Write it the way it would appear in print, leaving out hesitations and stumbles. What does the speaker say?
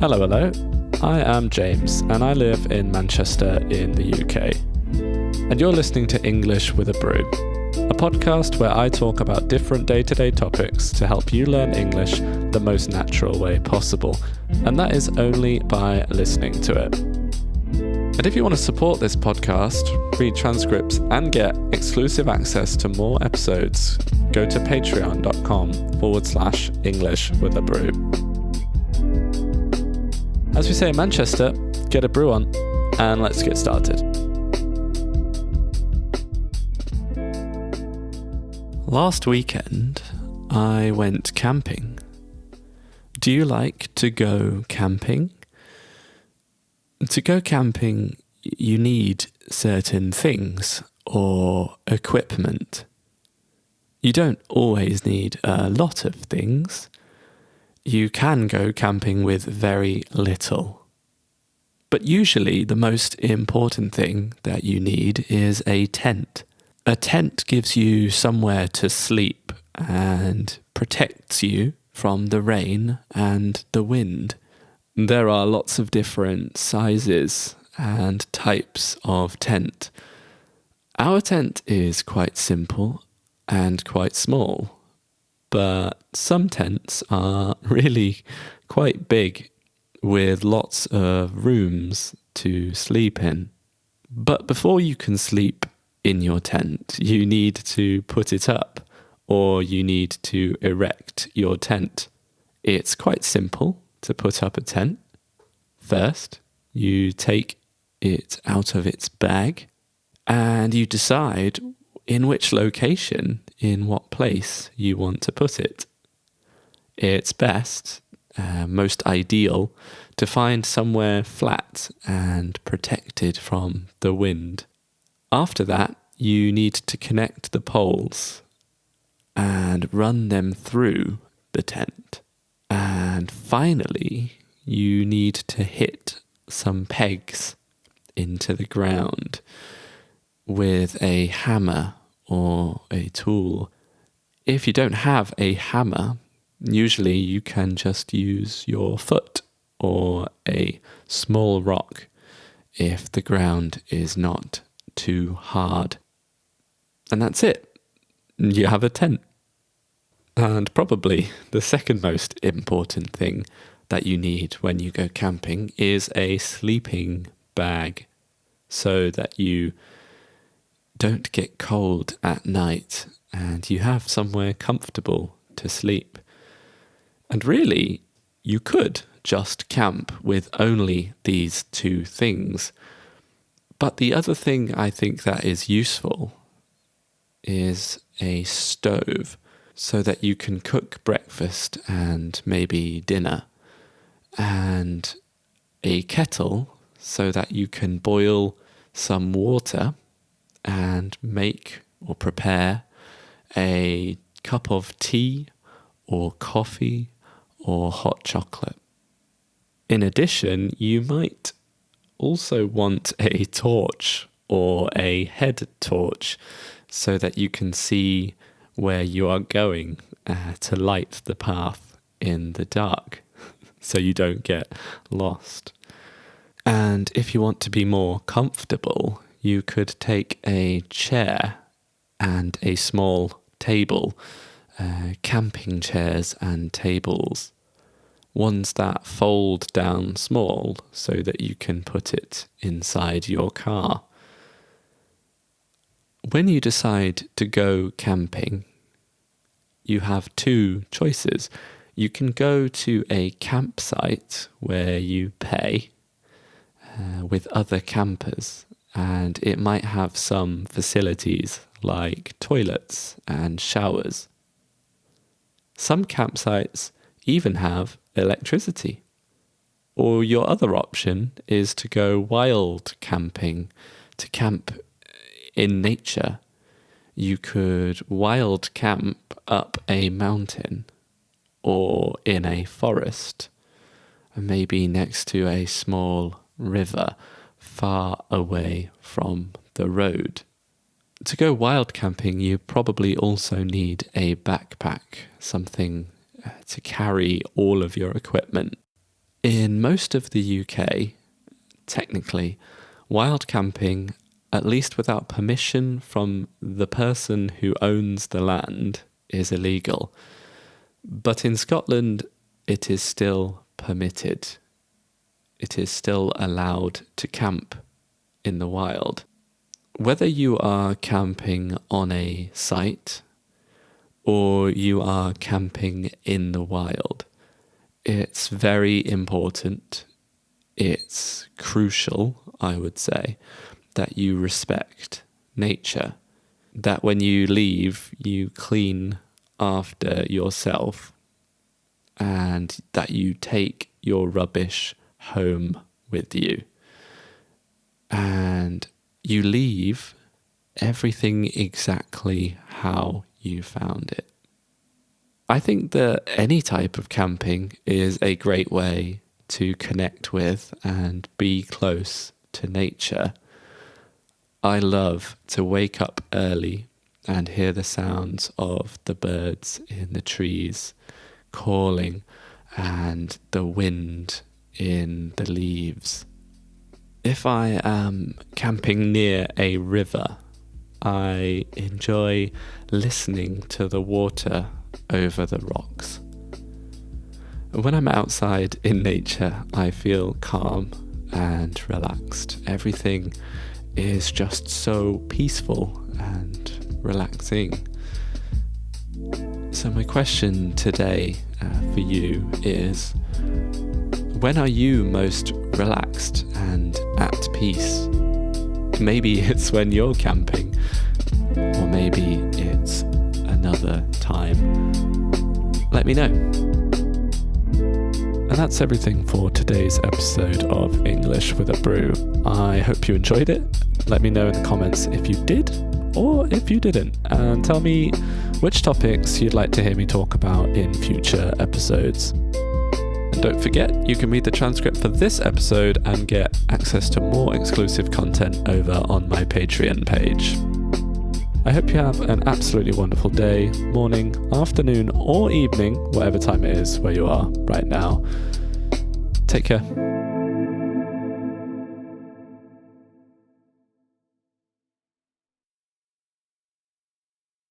Hello. I am James, and I live in Manchester in the UK. And you're listening to English with a Brew, a podcast where I talk about different day-to-day topics to help you learn English the most natural way possible. And that is only by listening to it. And if you want to support this podcast, read transcripts, and get exclusive access to more episodes, go to patreon.com/English with a Brew. As we say in Manchester, get a brew on, and let's get started. Last weekend, I went camping. Do you like to go camping? To go camping, you need certain things or equipment. You don't always need a lot of things. You can go camping with very little. But usually the most important thing that you need is a tent. A tent gives you somewhere to sleep and protects you from the rain and the wind. There are lots of different sizes and types of tent. Our tent is quite simple and quite small, but some tents are really quite big with lots of rooms to sleep in. But before you can sleep in your tent, you need to put it up, or you need to erect your tent. It's quite simple to put up a tent. First, you take it out of its bag and you decide in which location, in what place you want to put it. It's best, most ideal, to find somewhere flat and protected from the wind. After that, you need to connect the poles and run them through the tent. And finally, you need to hit some pegs into the ground with a hammer or a tool. If you don't have a hammer, usually you can just use your foot or a small rock if the ground is not too hard. And that's it. You have a tent. And probably the second most important thing that you need when you go camping is a sleeping bag so that you don't get cold at night and you have somewhere comfortable to sleep. And really, you could just camp with only these two things. But the other thing I think that is useful is a stove so that you can cook breakfast and maybe dinner, and a kettle so that you can boil some water and make or prepare a cup of tea or coffee or hot chocolate. In addition, you might also want a torch or a head torch so that you can see where you are going to light the path in the dark so you don't get lost. And if you want to be more comfortable, you could take a chair and a small table, camping chairs and tables, ones that fold down small so that you can put it inside your car. When you decide to go camping, you have two choices. You can go to a campsite where you pay with other campers, and it might have some facilities like toilets and showers. Some campsites even have electricity. Or your other option is to go wild camping, to camp in nature. You could wild camp up a mountain or in a forest, maybe next to a small river far away from the road. To go wild camping, you probably also need a backpack, something to carry all of your equipment. In most of the UK, technically, wild camping, at least without permission from the person who owns the land, is illegal. But in Scotland, it is still permitted. It is still allowed to camp in the wild. Whether you are camping on a site or you are camping in the wild, it's very important, it's crucial, I would say, that you respect nature, that when you leave, you clean after yourself, and that you take your rubbish home with you. And you leave everything exactly how you found it. I think that any type of camping is a great way to connect with and be close to nature. I love to wake up early and hear the sounds of the birds in the trees calling and the wind in the leaves. If I am camping near a river, I enjoy listening to the water over the rocks. When I'm outside in nature, I feel calm and relaxed. Everything is just so peaceful and relaxing. So my question today for you is, when are you most relaxed and at peace? Maybe it's when you're camping, or maybe it's another time. Let me know. And that's everything for today's episode of English with a Brew. I hope you enjoyed it. Let me know in the comments if you did or if you didn't, and tell me which topics you'd like to hear me talk about in future episodes. And don't forget, you can read the transcript for this episode and get access to more exclusive content over on my Patreon page. I hope you have an absolutely wonderful day, morning, afternoon, or evening, whatever time it is where you are right now. Take care.